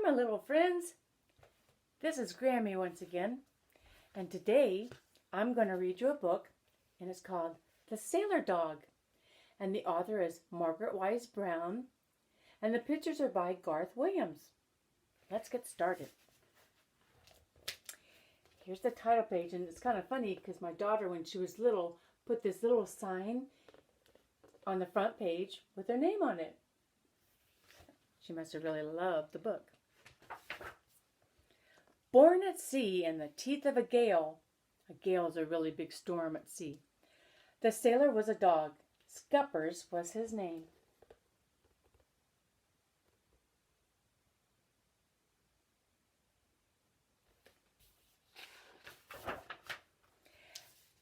my little friends. This is Grammie once again, and today I'm going to read you a book, and it's called The Sailor Dog, and the author is Margaret Wise Brown, and the pictures are by Garth Williams. Let's get started. Here's the title page, and it's kind of funny because my daughter, when she was little, put this little sign on the front page with her name on it. She must have really loved the book. Born at sea in the teeth of a gale is a really big storm at sea. The sailor was a dog. Scuppers was his name.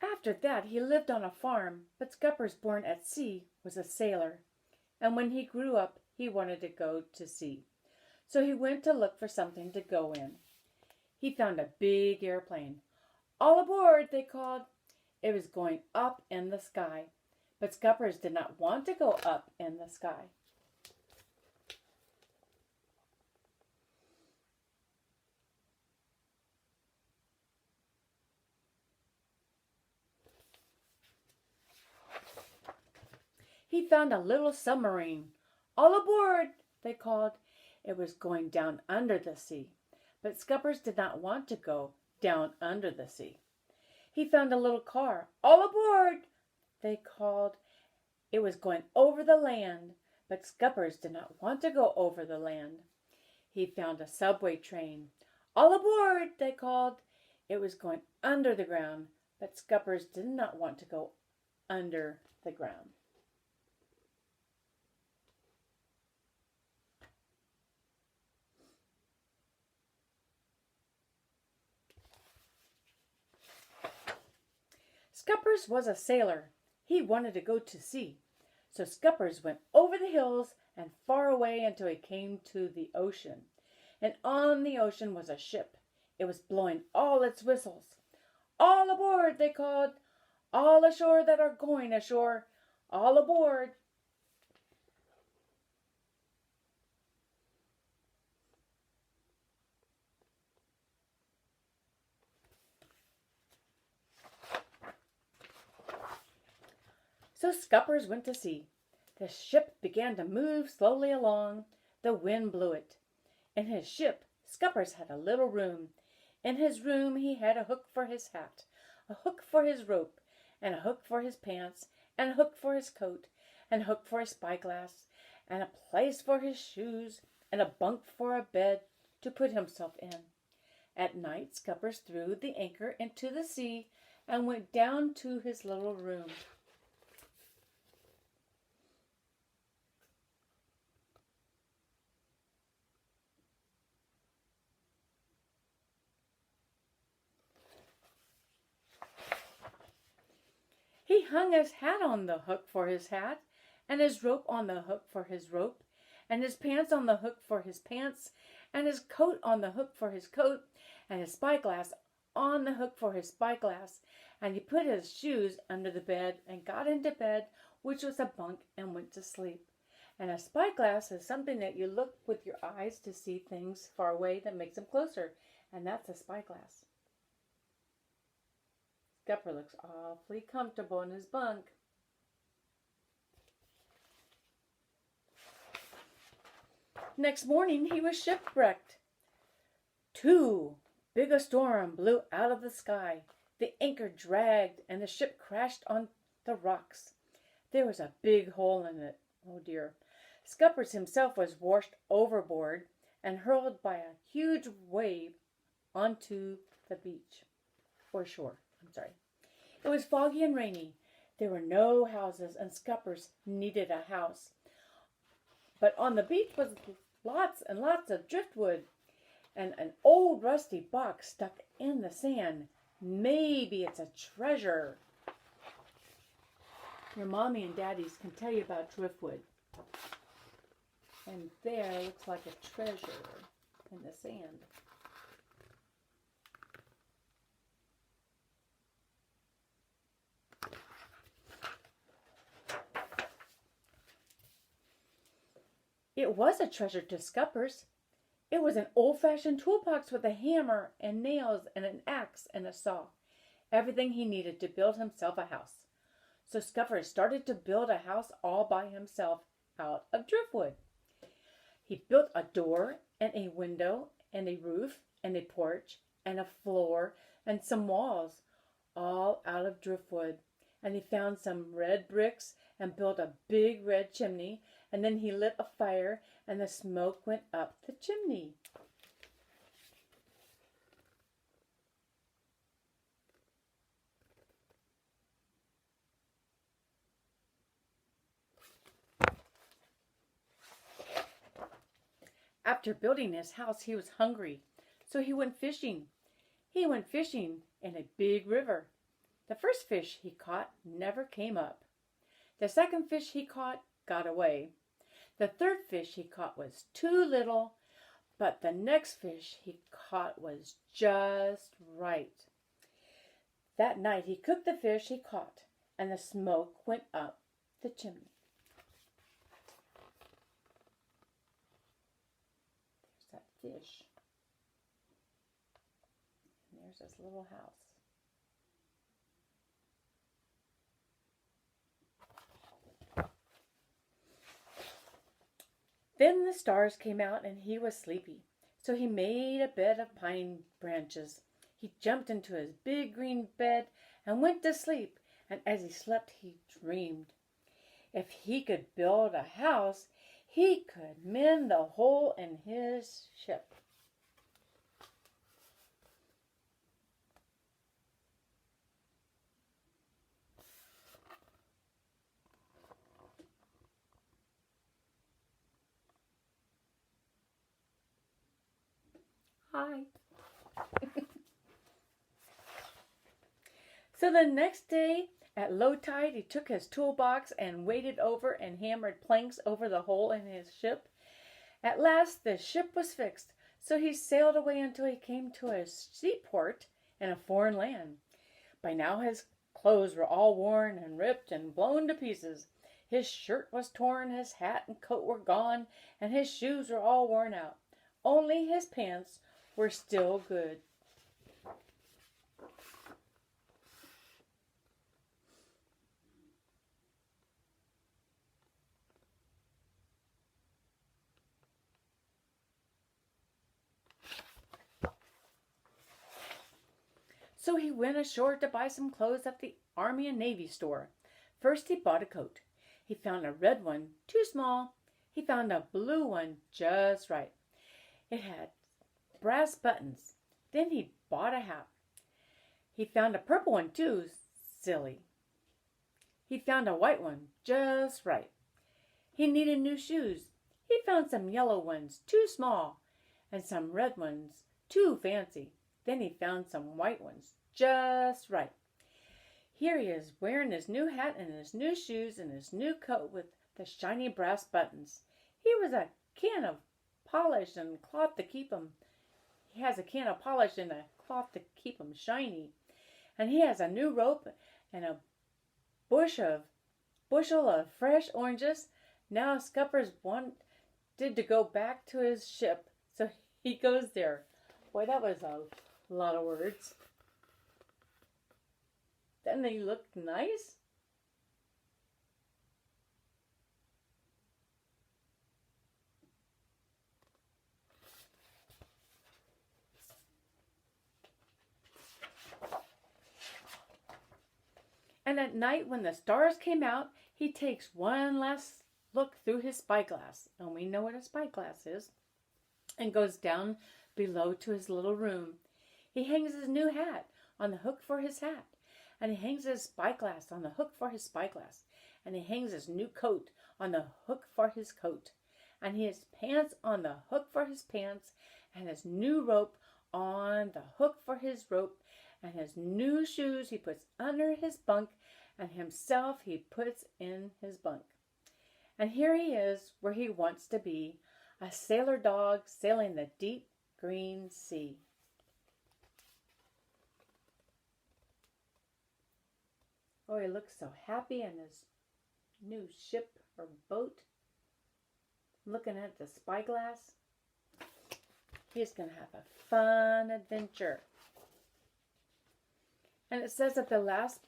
After that he lived on a farm, but Scuppers, born at sea, was a sailor. And when he grew up, he wanted to go to sea. So he went to look for something to go in. He found a big airplane. All aboard, they called. It was going up in the sky. But Scuppers did not want to go up in the sky. He found a little submarine. All aboard, they called. It was going down under the sea. But Scuppers did not want to go down under the sea. He found a little car. All aboard, they called. It was going over the land. But Scuppers did not want to go over the land. He found a subway train. All aboard, they called. It was going under the ground. But Scuppers did not want to go under the ground. Scuppers was a sailor. He wanted to go to sea. So Scuppers went over the hills and far away until he came to the ocean. And on the ocean was a ship. It was blowing all its whistles. All aboard, they called. All ashore that are going ashore. All aboard. So Scuppers went to sea. The ship began to move slowly along. The wind blew it. In his ship, Scuppers had a little room. In his room he had a hook for his hat, a hook for his rope, and a hook for his pants, and a hook for his coat, and a hook for his spyglass, and a place for his shoes, and a bunk for a bed to put himself in. At night Scuppers threw the anchor into the sea and went down to his little room. He hung his hat on the hook for his hat, and his rope on the hook for his rope, and his pants on the hook for his pants, and his coat on the hook for his coat, and his spyglass on the hook for his spyglass. And he put his shoes under the bed and got into bed, which was a bunk, and went to sleep. And a spyglass is something that you look with your eyes to see things far away that makes them closer, and that's a spyglass. Scupper looks awfully comfortable in his bunk. Next morning he was shipwrecked. Too big a storm blew out of the sky. The anchor dragged and the ship crashed on the rocks. There was a big hole in it. Oh dear. Scuppers himself was washed overboard and hurled by a huge wave onto the beach or shore. It was foggy and rainy. There were no houses, and Scuppers needed a house. But on the beach was lots and lots of driftwood and an old rusty box stuck in the sand. Maybe it's a treasure. Your mommy and daddies can tell you about driftwood. And there looks like a treasure in the sand. It was a treasure to Scuppers. It was an old-fashioned toolbox with a hammer and nails and an axe and a saw. Everything he needed to build himself a house. So Scuffer started to build a house all by himself out of driftwood. He built a door and a window and a roof and a porch and a floor and some walls, all out of driftwood. And he found some red bricks and built a big red chimney, and then he lit a fire and the smoke went up the chimney. After building his house, he was hungry, so he went fishing. He went fishing in a big river. The first fish he caught never came up. The second fish he caught got away. The third fish he caught was too little, but the next fish he caught was just right. That night he cooked the fish he caught, and the smoke went up the chimney. There's that fish. And there's his little house. Then the stars came out and he was sleepy, so he made a bed of pine branches. He jumped into his big green bed and went to sleep, and as he slept he dreamed. If he could build a house, he could mend the hole in his ship. Hi. So the next day at low tide, he took his toolbox and waded over and hammered planks over the hole in his ship. At last the ship was fixed, so he sailed away until he came to a seaport in a foreign land. By now his clothes were all worn and ripped and blown to pieces. His shirt was torn, his hat and coat were gone, and his shoes were all worn out. Only his pants were still good. So he went ashore to buy some clothes at the Army and Navy store. First he bought a coat. He found a red one too small. He found a blue one just right. It had brass buttons. Then he bought a hat. He found a purple one too silly. He found a white one just right. He needed new shoes. He found some yellow ones too small and some red ones too fancy. Then he found some white ones just right. Here he is wearing his new hat and his new shoes and his new coat with the shiny brass buttons. He was a can of polish and cloth to keep him. He has a can of polish and a cloth to keep him shiny. And he has a new rope and a bushel of fresh oranges. Now Scuppers wanted to go back to his ship, so he goes there. Boy, that was a lot of words. Doesn't he look nice? And at night when the stars came out, he takes one last look through his spyglass, and we know what a spyglass is, and goes down below to his little room. He hangs his new hat on the hook for his hat, and he hangs his spyglass on the hook for his spyglass, and he hangs his new coat on the hook for his coat, and his pants on the hook for his pants, and his new rope on the hook for his rope, and his new shoes he puts under his bunk, and himself he puts in his bunk. And here he is where he wants to be, a sailor dog sailing the deep green sea. Oh, he looks so happy in his new ship or boat, looking at the spyglass. He's going to have a fun adventure. And it says at the last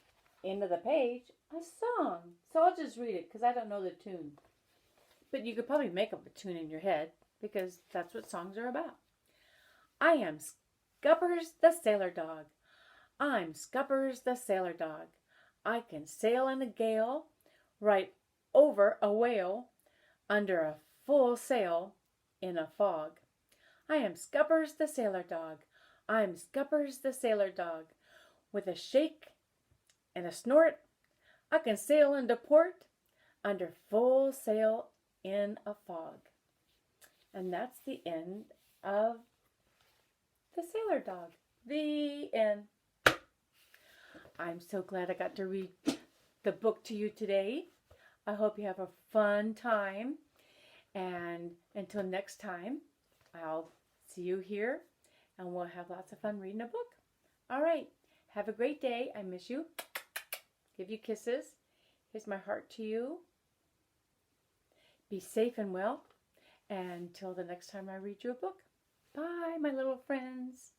end of the page, a song. So I'll just read it because I don't know the tune. But you could probably make up a tune in your head because that's what songs are about. I am Scuppers the Sailor Dog. I'm Scuppers the Sailor Dog. I can sail in a gale, right over a whale, under a full sail, in a fog. I am Scuppers the Sailor Dog. I'm Scuppers the Sailor Dog. With a shake and a snort, I can sail into port, under full sail, in a fog. And that's the end of The Sailor Dog. The end. I'm so glad I got to read the book to you today. I hope you have a fun time. And until next time, I'll see you here and we'll have lots of fun reading a book. All right. Have a great day. I miss you. Give you kisses. Here's my heart to you. Be safe and well. And until the next time I read you a book. Bye, my little friends.